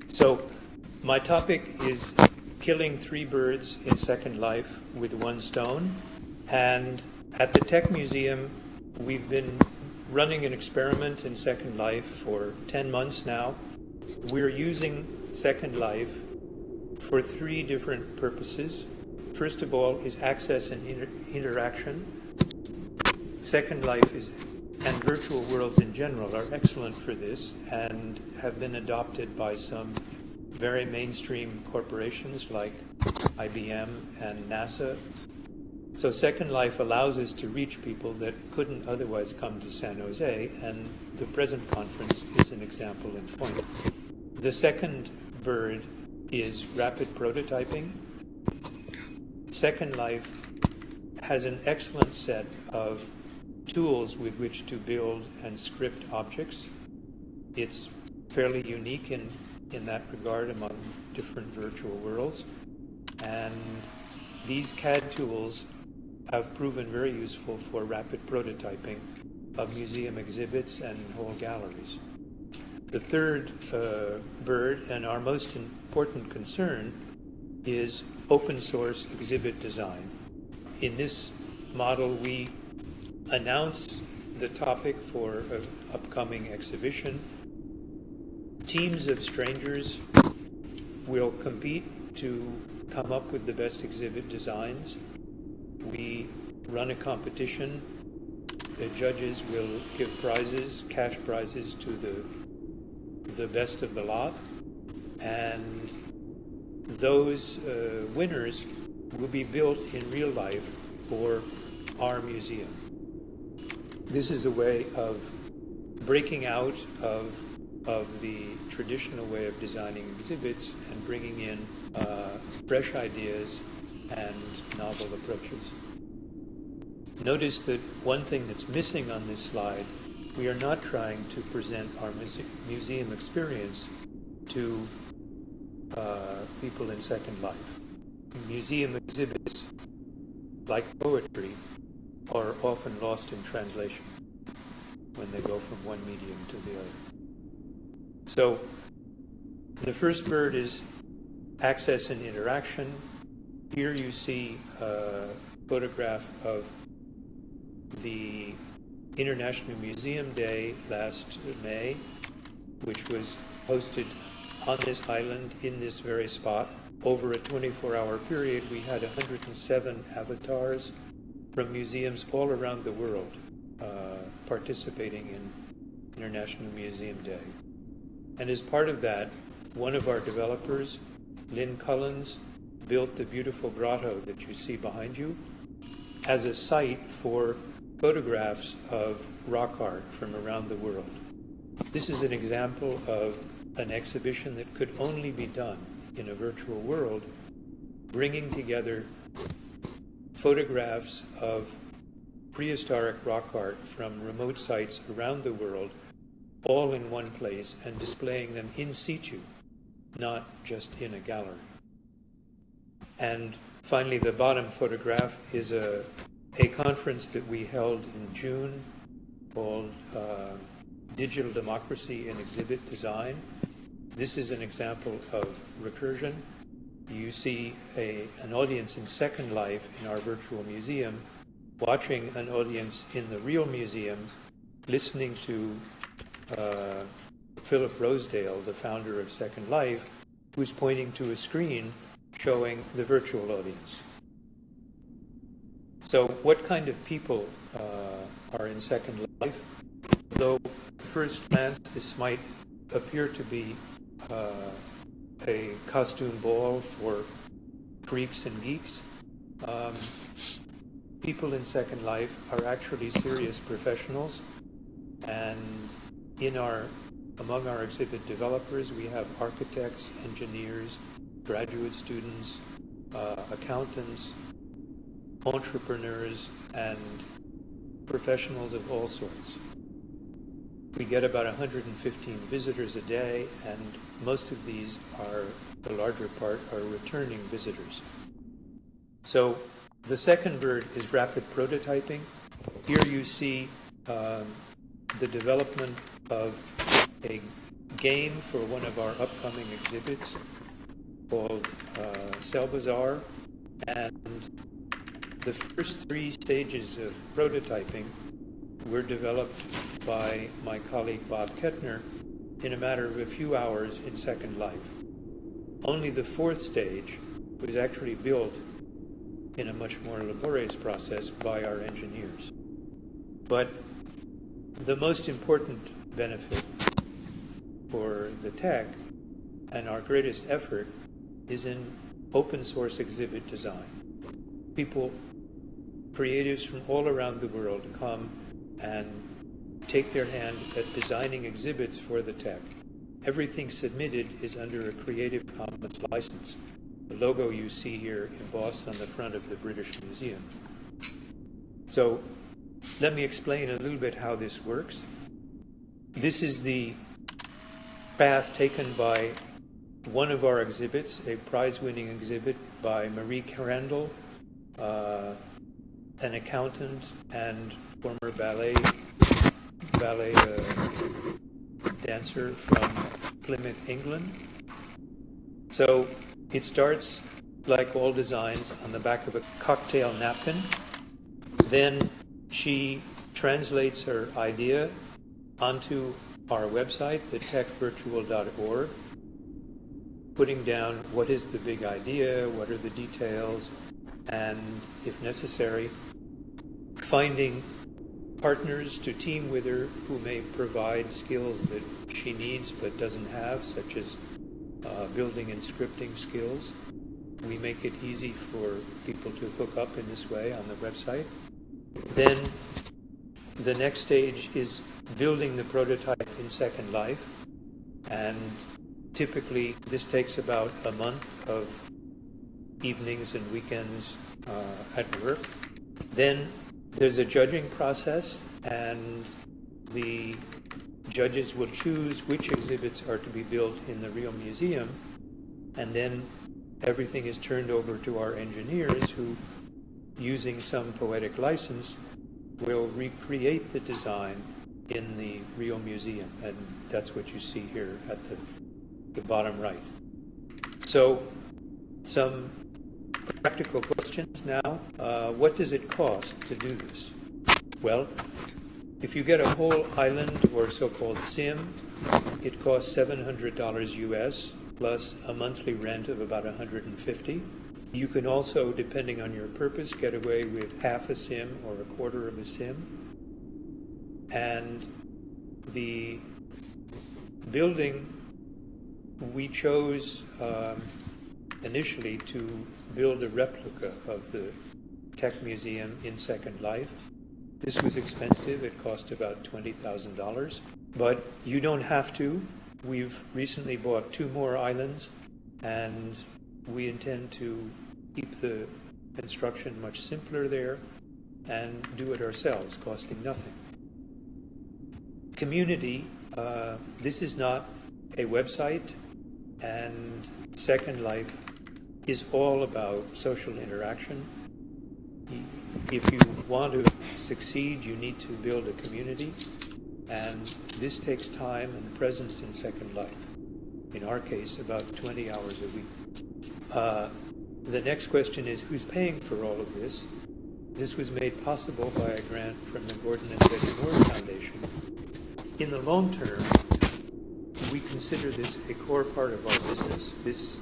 So my topic is killing 3 birds in Second Life with 1 stone. And at the Tech Museum, we've been running an experiment in Second Life for 10 months now. We're using Second Life for 3 different purposes. First of all is access and interaction. Second Life and virtual worlds in general are excellent for this and have been adopted by some very mainstream corporations like IBM and NASA. So Second Life allows us to reach people that couldn't otherwise come to San Jose, and the present conference is an example in point. The second bird is rapid prototyping. Second Life has an excellent set of tools with which to build and script objects. It's fairly unique in that regard among different virtual worlds. And these CAD tools have proven very useful for rapid prototyping of museum exhibits and whole galleries. The third bird, and our most important concern, is open source exhibit design. In this model, we announce the topic for an upcoming exhibition. Teams of strangers will compete to come up with the best exhibit designs. We run a competition. The judges will give prizes, cash prizes, to the best of the lot, and those winners will be built in real life for our museum. This is a way of breaking out of the traditional way of designing exhibits and bringing in fresh ideas and novel approaches. Notice that one thing that's missing on this slide, we are not trying to present our museum experience to people in Second Life. Museum exhibits, like poetry, are often lost in translation when they go from one medium to the other. So the first bird is access and interaction. Here you see a photograph of the International Museum Day last May, which was hosted on this island in this very spot. Over a 24-hour period, we had 107 avatars from museums all around the world participating in International Museum Day. And as part of that, one of our developers, Lynn Cullens, built the beautiful grotto that you see behind you as a site for photographs of rock art from around the world. This is an example of an exhibition that could only be done in a virtual world, bringing together photographs of prehistoric rock art from remote sites around the world, all in one place, and displaying them in situ, not just in a gallery. And finally, the bottom photograph is a conference that we held in June called Digital Democracy in Exhibit Design. This is an example of recursion. You see an audience in Second Life in our virtual museum watching an audience in the real museum listening to Philip Rosedale, the founder of Second Life, who's pointing to a screen showing the virtual audience. So what kind of people are in Second Life? Though at first glance this might appear to be a costume ball for freaks and geeks, people in Second Life are actually serious professionals, and among our exhibit developers we have architects, engineers, graduate students, accountants, entrepreneurs, and professionals of all sorts. We get about 115 visitors a day, and most of these the larger part, are returning visitors. So the second bird is rapid prototyping. Here you see the development of a game for one of our upcoming exhibits called Cell Bazaar, and the first 3 stages of prototyping were developed by my colleague Bob Kettner in a matter of a few hours in Second Life. Only the 4th stage was actually built in a much more laborious process by our engineers. But the most important benefit for the tech and our greatest effort is in open source exhibit design. People, creatives from all around the world come and take their hand at designing exhibits for the tech. Everything submitted is under a Creative Commons license. The logo you see here embossed on the front of the British Museum. So let me explain a little bit how this works. This is the path taken by one of our exhibits, a prize-winning exhibit by Marie Crandall, an accountant and former ballet dancer from Plymouth, England. So it starts, like all designs, on the back of a cocktail napkin. Then she translates her idea onto our website, thetechvirtual.org, putting down what is the big idea, what are the details, and, if necessary, finding partners to team with her who may provide skills that she needs but doesn't have, such as building and scripting skills. We make it easy for people to hook up in this way on the website. Then the next stage is building the prototype in Second Life, and typically this takes about a month of evenings and weekends at work. Then there's a judging process, and the judges will choose which exhibits are to be built in the real museum, and then everything is turned over to our engineers who, using some poetic license, will recreate the design in the real museum, and that's what you see here at the bottom right. So, some practical questions now. What does it cost to do this? Well, if you get a whole island, or so-called sim, it costs $700 US, plus a monthly rent of about $150. You can also, depending on your purpose, get away with half a sim or a quarter of a sim. And the building, we chose initially to build a replica of the Tech Museum in Second Life. This was expensive. It cost about $20,000, but you don't have to. We've recently bought 2 more islands, and we intend to keep the construction much simpler there and do it ourselves, costing nothing. Community, this is not a website, and Second Life is all about social interaction. If you want to succeed, you need to build a community, and this takes time and presence in Second Life. In our case, about 20 hours a week. The next question is, who's paying for all of this? This was made possible by a grant from the Gordon and Betty Moore Foundation. In the long term, we consider this a core part of our business. This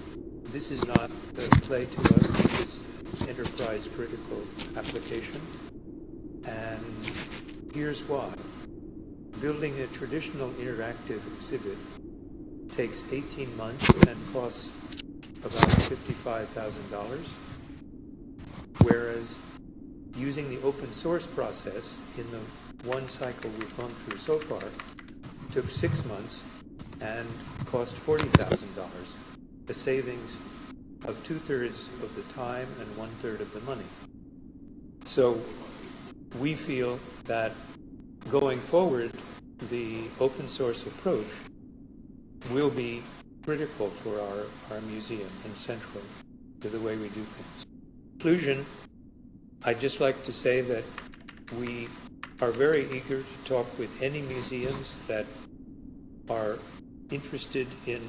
is not a play to us. This is enterprise critical application. And here's why. Building a traditional interactive exhibit takes 18 months and costs about $55,000, whereas using the open source process in the one cycle we've gone through so far took 6 months and cost $40,000, a savings of 2/3 of the time and 1/3 of the money. So we feel that going forward, the open source approach will be critical for our museum and central to the way we do things. In conclusion, I'd just like to say that we are very eager to talk with any museums that are interested in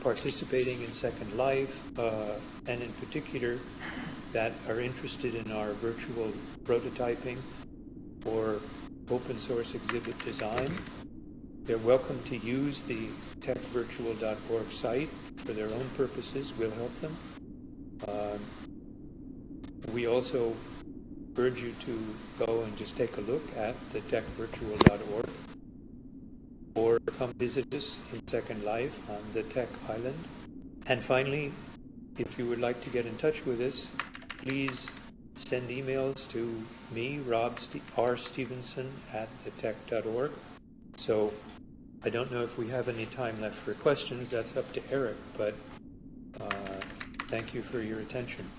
participating in Second Life, and in particular that are interested in our virtual prototyping or open source exhibit design, they're welcome to use the techvirtual.org site for their own purposes. We'll help them. We also urge you to go and just take a look at the techvirtual.org, or come visit us in Second Life on the Tech Island. And finally, if you would like to get in touch with us, please send emails to me, Rob R. Stevenson at thetech.org. So I don't know if we have any time left for questions. That's up to Eric, but thank you for your attention.